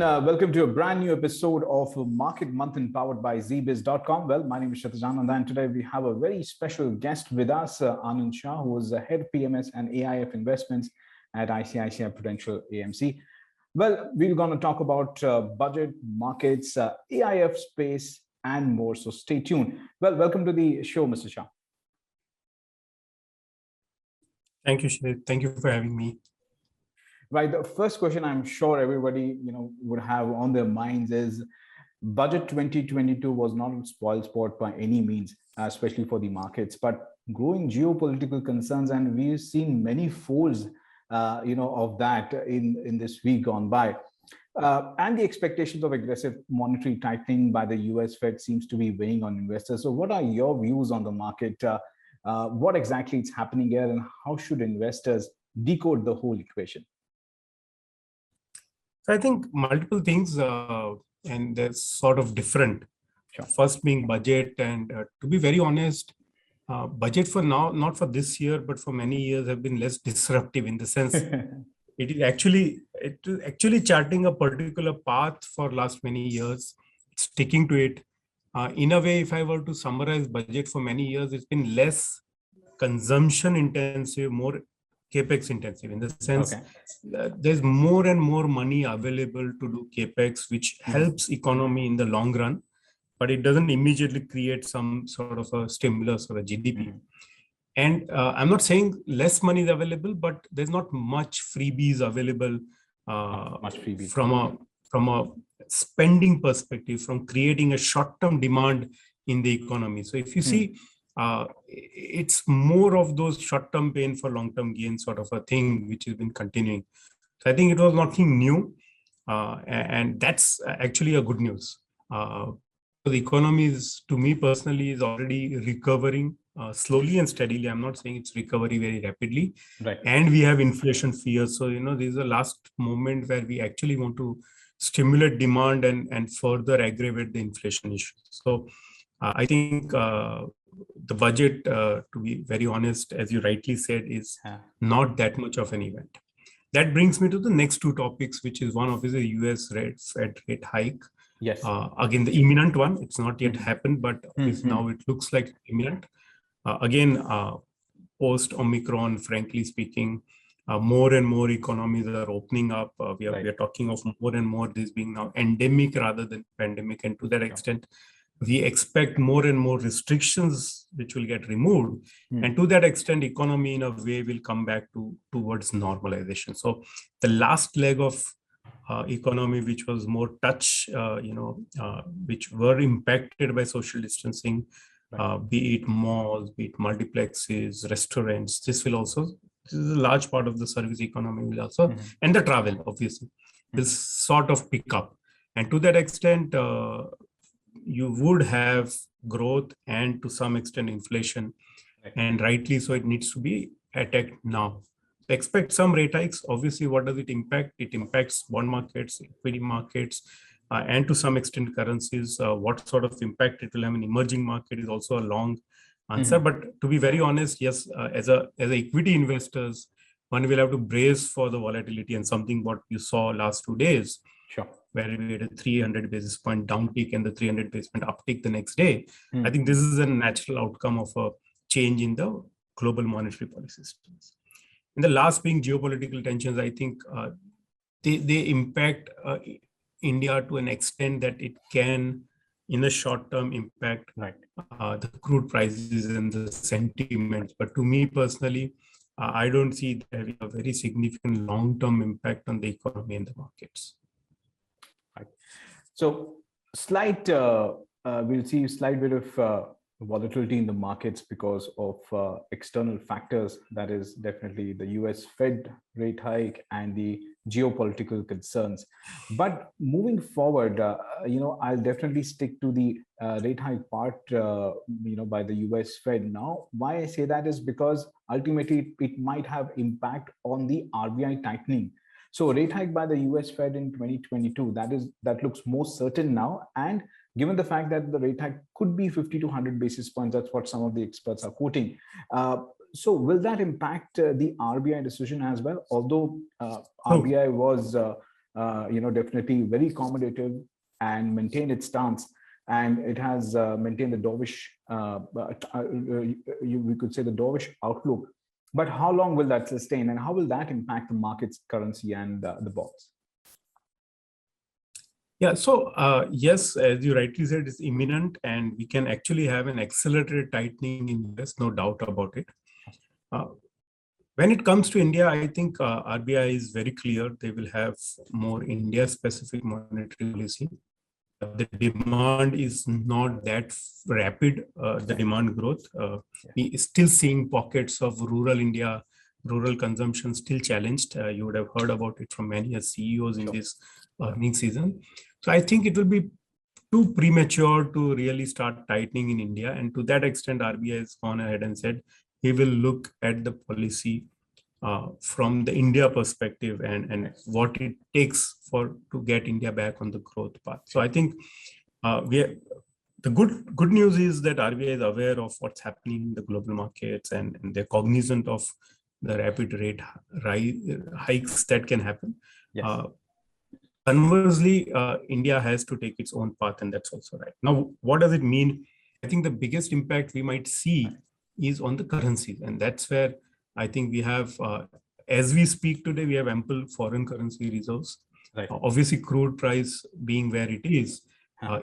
and welcome to a brand new episode of Market Manthan powered by ZBiz.com. Well, my name is Anand, and today we have a very special guest with us, Anand Shah, who is the head of PMS and AIF Investments at ICICI Prudential AMC. Well, we're going to talk about budget, markets, AIF space, and more. So stay tuned. Well, welcome to the show, Mr. Shah. Thank you, Shreya. Thank you for having me. Right. The first question I'm sure everybody would have on their minds is budget 2022 was not a spoil sport by any means, especially for the markets, but growing geopolitical concerns, and we've seen many folds, of that in this week gone by, and the expectations of aggressive monetary tightening by the US Fed seems to be weighing on investors. So, what are your views on the market? What exactly is happening here, and how should investors decode the whole equation? I think multiple things, and they're sort of different. Sure. First being budget, and to be very honest, budget for now, not for this year, but for many years, have been less disruptive in the sense it is actually charting a particular path for last many years, sticking to it. In a way, if I were to summarize budget for many years, it's been less consumption intensive, more capex intensive, in the sense that there's more and more money available to do capex, which helps economy in the long run, but it doesn't immediately create some sort of a stimulus or a GDP. And I'm not saying less money is available, but there's not much freebies available from a spending perspective, from creating a short-term demand in the economy. So if you see, it's more of those short-term pain for long-term gain sort of a thing, which has been continuing. So I think it was nothing new, and that's actually a good news. The economy is, to me personally, is already recovering slowly and steadily. I'm not saying it's recovery very rapidly, right? And we have inflation fears. So this is the last moment where we actually want to stimulate demand and further aggravate the inflation issue. So I think the budget, to be very honest, as you rightly said, is not that much of an event. That brings me to the next two topics, which is one of is the US Fed rate hike. Yes. Again, the imminent one. It's not yet happened, but now it looks like imminent. Again, post Omicron, frankly speaking, more and more economies are opening up. We are talking of more and more this being now endemic rather than pandemic, and to that extent, we expect more and more restrictions which will get removed. And to that extent, economy in a way will come back towards normalization. So the last leg of economy, which was more touch, which were impacted by social distancing, be it malls, be it multiplexes, restaurants, this is a large part of the service economy will also, and the travel, obviously, will sort of pick up. And to that extent, you would have growth and to some extent inflation, and rightly so, it needs to be attacked now. So expect some rate hikes. Obviously, what does it impact? It impacts bond markets, equity markets, and to some extent currencies. What sort of impact it will have in emerging market is also a long answer. But to be very honest, yes, as equity investors, one will have to brace for the volatility, and something what you saw last 2 days. Sure. Where we had a 300 basis point downtick and the 300 basis point uptick the next day. I think this is a natural outcome of a change in the global monetary policy systems. And the last being geopolitical tensions, I think they impact India to an extent that it can, in the short term, impact the crude prices and the sentiment. But to me personally, I don't see having a very significant long-term impact on the economy and the markets. So we'll see a slight bit of volatility in the markets because of external factors. That is definitely the US Fed rate hike and the geopolitical concerns. But moving forward, I'll definitely stick to the rate hike part, by the US Fed. Now, why I say that is because ultimately it might have impact on the RBI tightening. So rate hike by the US Fed in 2022, that looks more certain now. And given the fact that the rate hike could be 50 to 100 basis points, that's what some of the experts are quoting. So will that impact the RBI decision as well? Although RBI was definitely very accommodative and maintained its stance. And it has maintained the dovish, we could say the dovish outlook. But how long will that sustain, and how will that impact the markets, currency, and the bonds? Yeah, so yes, as you rightly said, it's imminent, and we can actually have an accelerated tightening in US, no doubt about it. When it comes to India, I think RBI is very clear. They will have more India-specific monetary policy. The demand is not that rapid, the demand growth. We are still seeing pockets of rural India, rural consumption still challenged. You would have heard about it from many CEOs in this earnings season. So I think it will be too premature to really start tightening in India. And to that extent, RBI has gone ahead and said he will look at the policy from the India perspective and what it takes to get India back on the growth path. So I think the good news is that RBI is aware of what's happening in the global markets, and they're cognizant of the rapid rate hikes that can happen. Yes. Conversely, India has to take its own path, and that's also right. Now, what does it mean? I think the biggest impact we might see is on the currencies, and that's where I think we have, as we speak today, we have ample foreign currency reserves. Right. Obviously, crude price being where it is a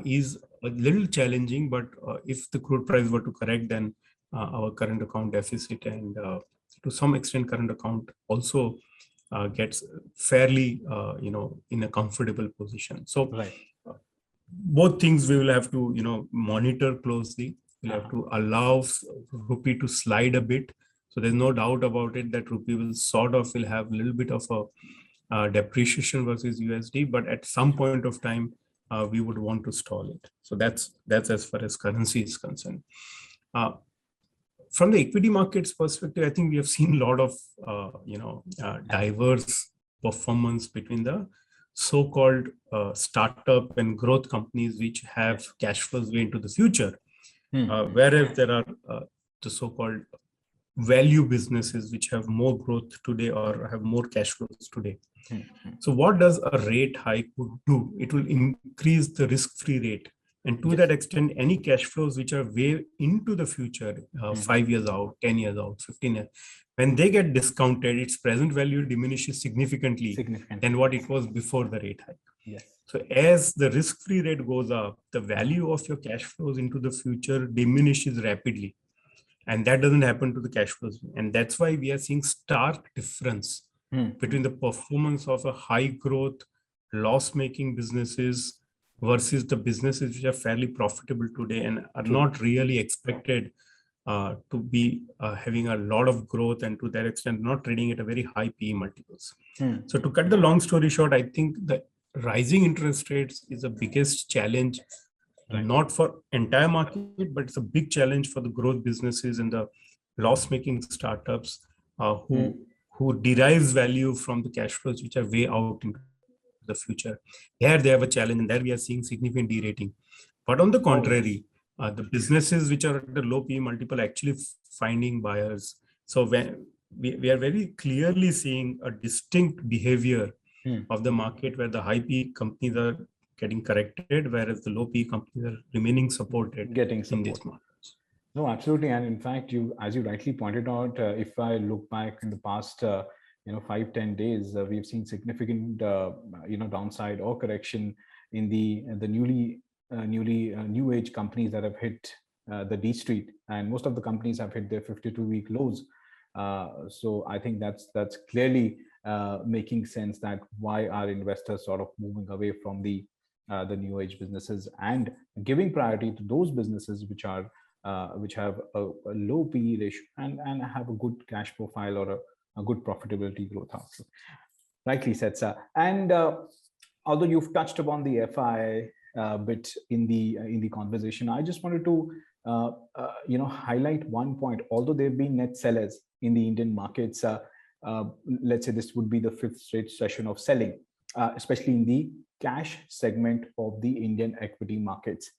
little challenging, but if the crude price were to correct, then our current account deficit and to some extent current account also gets fairly, in a comfortable position. So both things we will have to, monitor closely. We'll have to allow rupee to slide a bit. So there's no doubt about it that rupee will have a little bit of a depreciation versus USD, but at some point of time, we would want to stall it. So that's as far as currency is concerned. From the equity markets perspective, I think we have seen a lot of diverse performance between the so-called startup and growth companies which have cash flows way into the future, whereas there are the so-called value businesses which have more growth today or have more cash flows today. So what does a rate hike do? It will increase the risk-free rate. And to that extent, any cash flows which are way into the future, 5 years out, 10 years out, 15 years, when they get discounted, its present value diminishes significantly than what it was before the rate hike. Yes. So as the risk-free rate goes up, the value of your cash flows into the future diminishes rapidly. And that doesn't happen to the cash flows. And that's why we are seeing stark difference between the performance of a high growth, loss-making businesses versus the businesses which are fairly profitable today and are not really expected to be having a lot of growth, and to that extent not trading at a very high PE multiples. So to cut the long story short, I think that rising interest rates is the biggest challenge, not for entire market, but it's a big challenge for the growth businesses and the loss-making startups who derives value from the cash flows which are way out into the future. Here they have a challenge, and there we are seeing significant derating. But on the contrary, the businesses which are at the low PE multiple actually finding buyers. So when we are very clearly seeing a distinct behavior of the market where the high PE companies are getting corrected, whereas the low PE companies are remaining supported in this market. No, absolutely. And in fact, as you rightly pointed out, if I look back in the past, 5-10 days, we've seen significant, downside or correction in the new age companies that have hit the D Street, and most of the companies have hit their 52-week lows. So I think that's clearly making sense that why are investors sort of moving away from the new age businesses and giving priority to those businesses which have a low PE ratio and have a good cash profile or a good profitability growth outlook. Rightly said, sir. And although you've touched upon the FI bit in the conversation, I just wanted to highlight one point. Although there have been net sellers in the Indian markets, let's say this would be the 5th straight session of selling, especially in the cash segment of the Indian equity markets.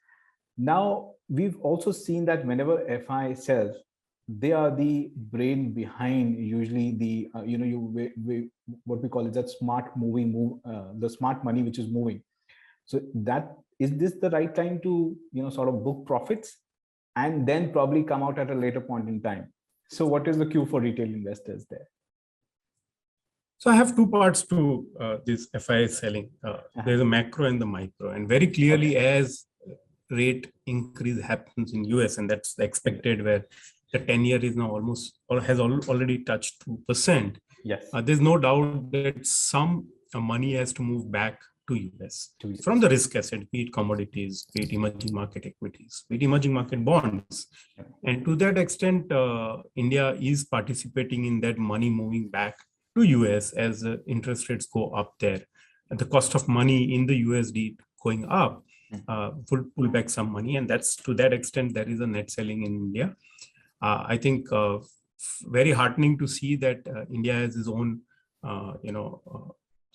Now, we've also seen that whenever FI sells, they are the brain behind usually the what we call it, that smart moving the smart money which is moving. So that, is this the right time to sort of book profits and then probably come out at a later point in time? So what is the cue for retail investors there? So I have two parts to this FI selling. There's a macro and the micro, and very clearly, as rate increase happens in US, and that's expected, where the 10-year is now almost, or has already touched 2%. Yes. There's no doubt that some money has to move back to US from the risk asset, be it commodities, be it emerging market equities, be it emerging market bonds. And to that extent, India is participating in that money moving back to US as interest rates go up there. And the cost of money in the USD going up will pull back some money. And that's, to that extent, there is a net selling in India. I think very heartening to see that India has its own,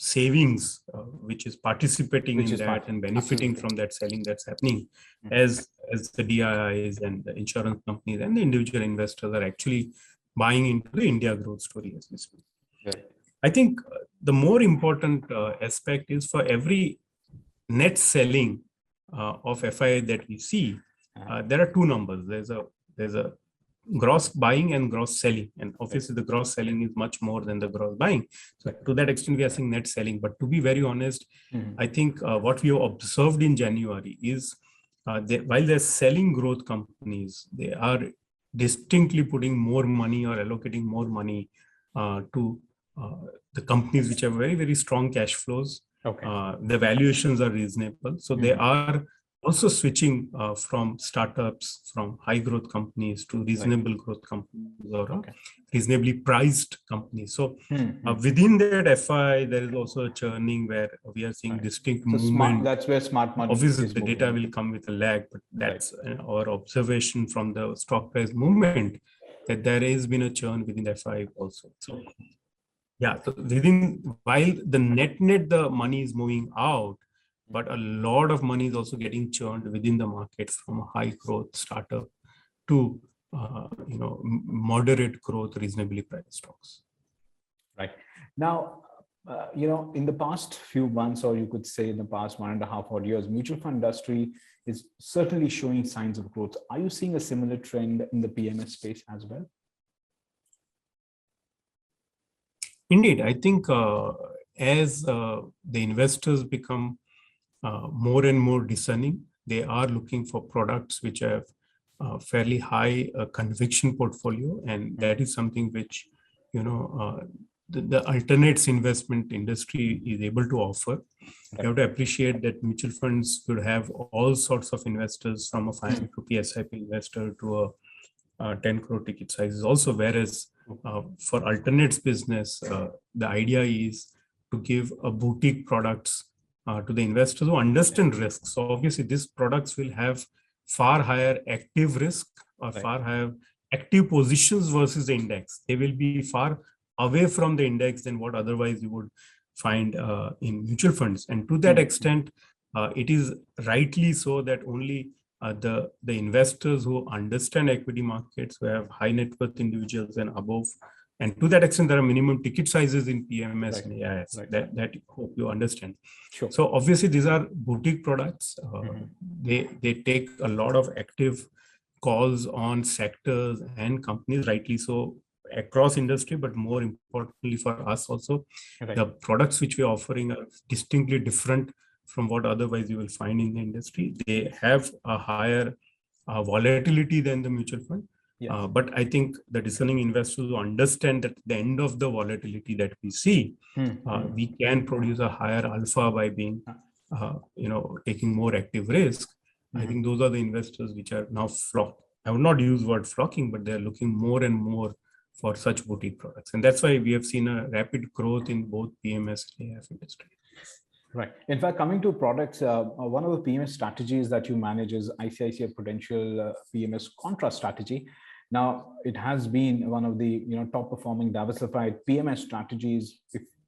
savings, which is participating in that and benefiting from that selling that's happening, as the DIIs and the insurance companies and the individual investors are actually buying into the India growth story as we speak. I think the more important aspect is, for every net selling of FI that we see, there are two numbers. There's a gross buying and gross selling, and obviously the gross selling is much more than the gross buying. So to that extent, we are seeing net selling. But to be very honest, I think what we have observed in January is, while they're selling growth companies, they are distinctly putting more money or allocating more money to the companies which have very, very strong cash flows. The valuations are reasonable. So they are also switching from startups, from high growth companies to reasonable growth companies, or reasonably priced companies. So within that FI, there is also a churning where we are seeing distinct movement. That's where smart money Obviously, is the moving. data will come with a lag, but that's our observation from the stock price movement, that there has been a churn within the FI also. So yeah, so while the net the money is moving out, but a lot of money is also getting churned within the market, from a high growth startup to moderate growth, reasonably priced stocks. Right. Now, in the past few months, or you could say in the past 1.5 odd years, mutual fund industry is certainly showing signs of growth. Are you seeing a similar trend in the PMS space as well? Indeed, I think as the investors become more and more discerning, they are looking for products which have fairly high conviction portfolio, and that is something which the alternates investment industry is able to offer. You have to appreciate that mutual funds could have all sorts of investors, from a 500 rupee SIP investor to a 10 crore ticket sizes also, whereas for alternates business, the idea is to give a boutique products to the investors who understand risks. So obviously these products will have far higher active risk, or far higher active positions versus the index. They will be far away from the index than what otherwise you would find in mutual funds. And to that extent, it is rightly so that only the investors who understand equity markets, who have high net worth individuals and above, and to that extent, there are minimum ticket sizes in PMS and AIF that hope you understand. Sure. So obviously, these are boutique products. They take a lot of active calls on sectors and companies, rightly so, across industry, but more importantly for us also, the products which we are offering are distinctly different from what otherwise you will find in the industry. They have a higher volatility than the mutual fund. But I think the discerning investors who understand that at the end of the volatility that we see, we can produce a higher alpha by being, taking more active risk. I think those are the investors which are now I would not use word flocking, but they're looking more and more for such boutique products. And that's why we have seen a rapid growth in both PMS and AIF industry. Right. In fact, coming to products, one of the PMS strategies that you manage is ICICI Prudential PMS Contra Strategy. Now, it has been one of the top performing diversified PMS strategies.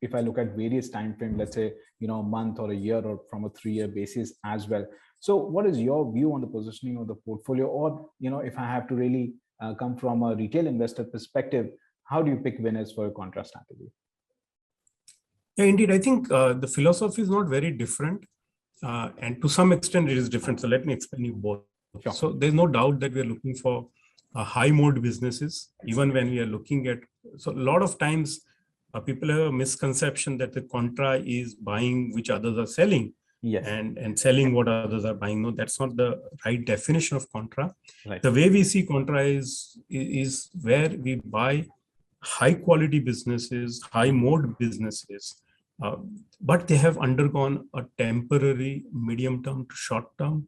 If I look at various time frame, let's say a month or a year, or from a 3-year basis as well. So, what is your view on the positioning of the portfolio? Or if I have to really come from a retail investor perspective, how do you pick winners for your contra strategy? Yeah, indeed. I think the philosophy is not very different. And to some extent, it is different. So let me explain you both. Sure. So there's no doubt that we're looking for high mode businesses, even when we are looking at. So a lot of times, people have a misconception that the contra is buying which others are selling. Yes. And selling what others are buying. No, that's not the right definition of contra. Right. The way we see contra is where we buy high quality businesses, high mode businesses, but they have undergone a temporary medium term to short term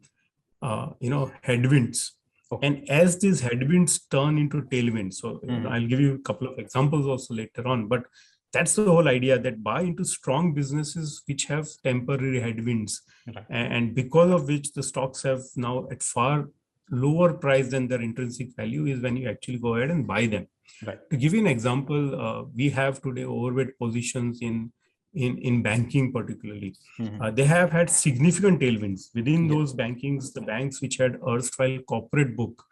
headwinds. Okay. And as these headwinds turn into tailwinds, so I'll give you a couple of examples also later on, but that's the whole idea, that buy into strong businesses which have temporary headwinds, right, and because of which the stocks have now at far lower price than their intrinsic value, is when you actually go ahead and buy them. Right. To give you an example, we have today overweight positions in banking particularly. They have had significant tailwinds. Within those bankings, the banks which had erstwhile corporate book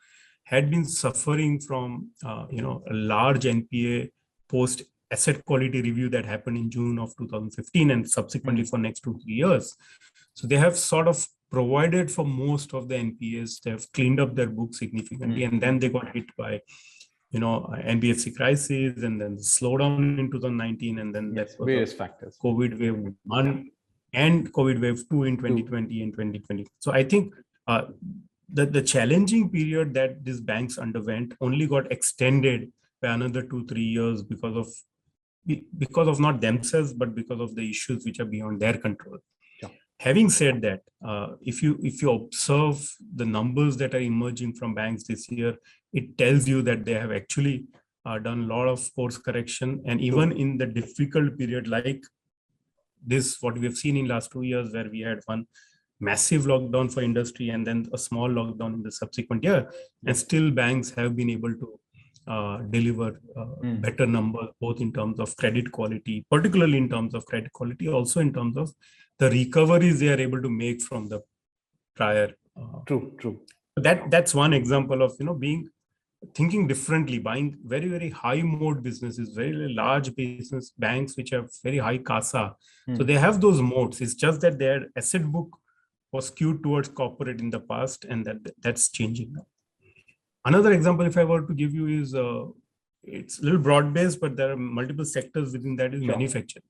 had been suffering from a large NPA post asset quality review that happened in June of 2015 and subsequently for next 2-3 years. So they have sort of provided for most of the NPAs. They have cleaned up their book significantly, and then they got hit by NBFC crisis, and then the slowdown in 2019, and then various factors, COVID wave 1 and COVID wave 2 in 2020 and 2020. So I think the challenging period that these banks underwent only got extended by another 2-3 years because of not themselves, but because of the issues which are beyond their control. Yeah. Having said that, if you observe the numbers that are emerging from banks this year, it tells you that they have actually done a lot of course correction, and even in the difficult period like this, what we have seen in last 2 years, where we had one massive lockdown for industry and then a small lockdown in the subsequent year, and still banks have been able to deliver better numbers, both in terms of credit quality, particularly in terms of credit quality, also in terms of the recoveries they are able to make from the prior. True. That's one example of thinking differently, buying very, very high mode businesses, very, very large business banks which have very high CASA. So they have those modes. It's just that their asset book was skewed towards corporate in the past, and that's changing now. Another example, if I were to give you, is it's a little broad-based, but there are multiple sectors within that is manufacturing.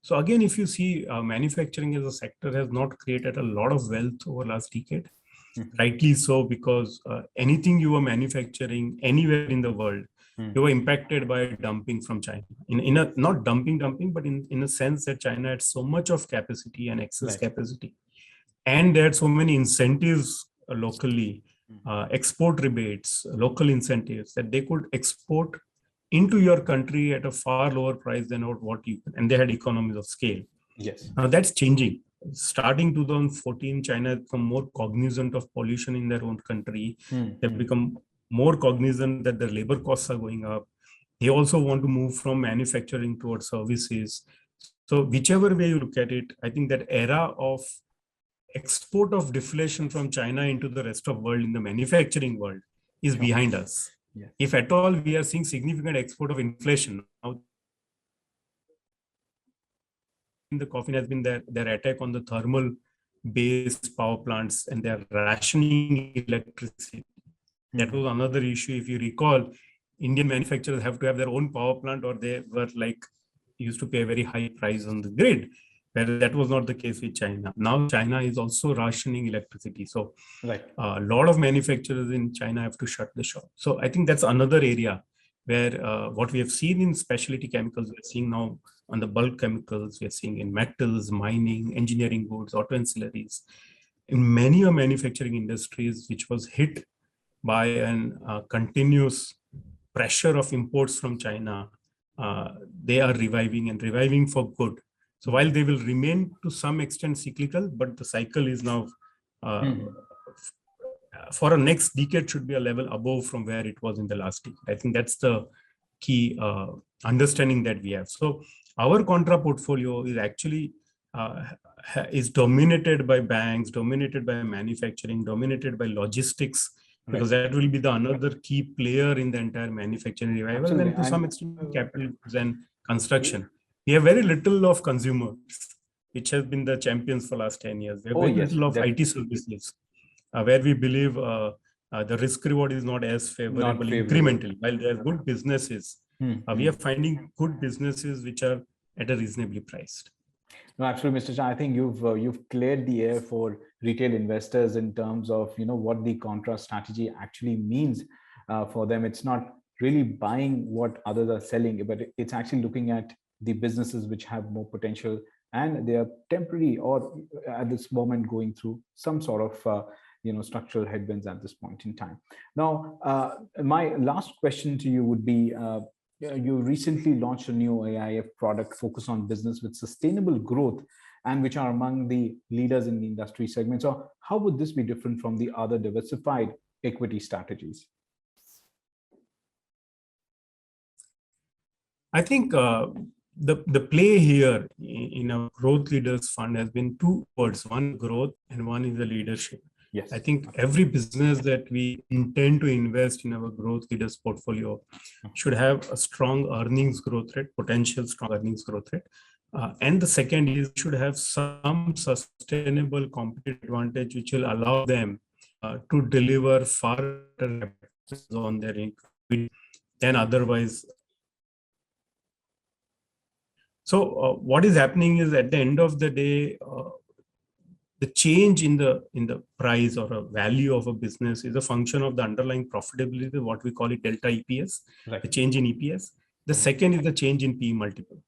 So again, if you see, manufacturing as a sector has not created a lot of wealth over last decade. Rightly so, because anything you were manufacturing anywhere in the world, you were impacted by dumping from China. Not dumping, but in a sense that China had so much of capacity and excess capacity, and they had so many incentives locally. Export rebates, local incentives, that they could export into your country at a far lower price than what you can, and they had economies of scale. Yes. Now that's changing. Starting 2014, China has become more cognizant of pollution in their own country. They've become more cognizant that their labor costs are going up. They also want to move from manufacturing towards services. So whichever way you look at it, I think that era of export of deflation from China into the rest of the world in the manufacturing world is behind us. Yeah. If at all we are seeing significant export of inflation, now the coffin has been their attack on the thermal based power plants, and they're rationing electricity. That was another issue. If you recall, Indian manufacturers have to have their own power plant, or they were used to pay a very high price on the grid. Where that was not the case with China. Now China is also rationing electricity. So a lot of manufacturers in China have to shut the shop. So I think that's another area where what we have seen in specialty chemicals, we're seeing now on the bulk chemicals, we're seeing in metals, mining, engineering goods, auto ancillaries. In many manufacturing industries, which was hit by a continuous pressure of imports from China, they are reviving for good. So while they will remain to some extent cyclical, but the cycle is now for a next decade should be a level above from where it was in the last decade. I think that's the key understanding that we have. So our contra portfolio is actually is dominated by banks, dominated by manufacturing, dominated by logistics because that will be the another key player in the entire manufacturing revival. Absolutely. And to some extent capital goods and construction. We have very little of consumers, which has been the champions for last 10 years. We have very little of IT services, where we believe the risk reward is not as favorable, incrementally. While there are good businesses, we are finding good businesses which are at a reasonably priced. No, absolutely, Mr. Shah. I think you've cleared the air for retail investors in terms of what the Contra strategy actually means for them. It's not really buying what others are selling, but it's actually looking at the businesses which have more potential, and they are temporary or at this moment going through some sort of structural headwinds at this point in time. Now, my last question to you would be. You recently launched a new AIF product focused on business with sustainable growth and which are among the leaders in the industry segment. So how would this be different from the other diversified equity strategies? I think the play here in a growth leaders fund has been two words: one growth and one is the leadership. Yes. I think every business that we intend to invest in our growth leaders portfolio should have a strong earnings growth rate, potential strong earnings growth rate. And the second is should have some sustainable competitive advantage, which will allow them to deliver far better on their income than otherwise. So what is happening is at the end of the day, the change in the price or a value of a business is a function of the underlying profitability, what we call it delta EPS, the change in EPS. The second is the change in PE multiple.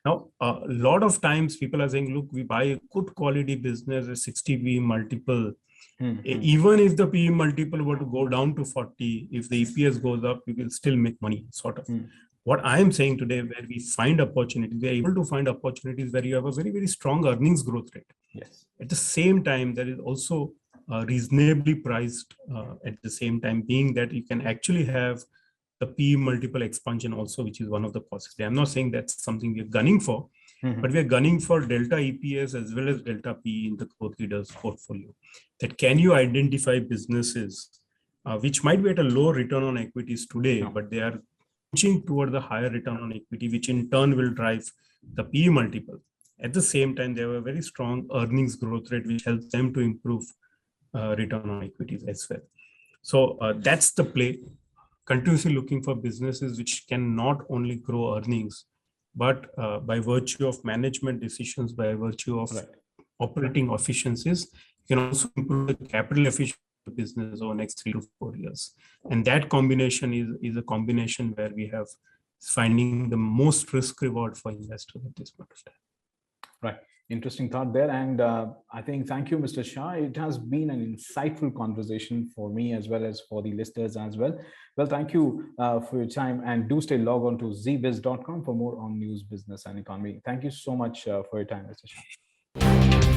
Now, a lot of times people are saying, look, we buy a good quality business, a 60 PE multiple. Even if the PE multiple were to go down to 40, if the EPS goes up, we will still make money, sort of. What I am saying today, where we find opportunities, we are able to find opportunities where you have a very, very strong earnings growth rate. Yes. At the same time, there is also reasonably priced at the same time, being that you can actually have the PE multiple expansion also, which is one of the possibilities. I'm not saying that's something we're gunning for, but we're gunning for delta EPS as well as delta PE in the growth leaders portfolio. That can you identify businesses which might be at a low return on equities today, but they are inching toward the higher return on equity, which in turn will drive the PE multiple. At the same time, they have a very strong earnings growth rate, which helps them to improve return on equities as well. So that's the play. Continuously looking for businesses which can not only grow earnings, but by virtue of management decisions, by virtue of operating efficiencies, you can also improve the capital efficiency of the business over the next 3 to 4 years. And that combination is a combination where we have finding the most risk reward for investors at this point of time. Right. Interesting thought there. And I think, thank you, Mr. Shah. It has been an insightful conversation for me as well as for the listeners as well. Well, thank you for your time, and do stay logged on to zeebiz.com for more on news, business and economy. Thank you so much for your time, Mr. Shah.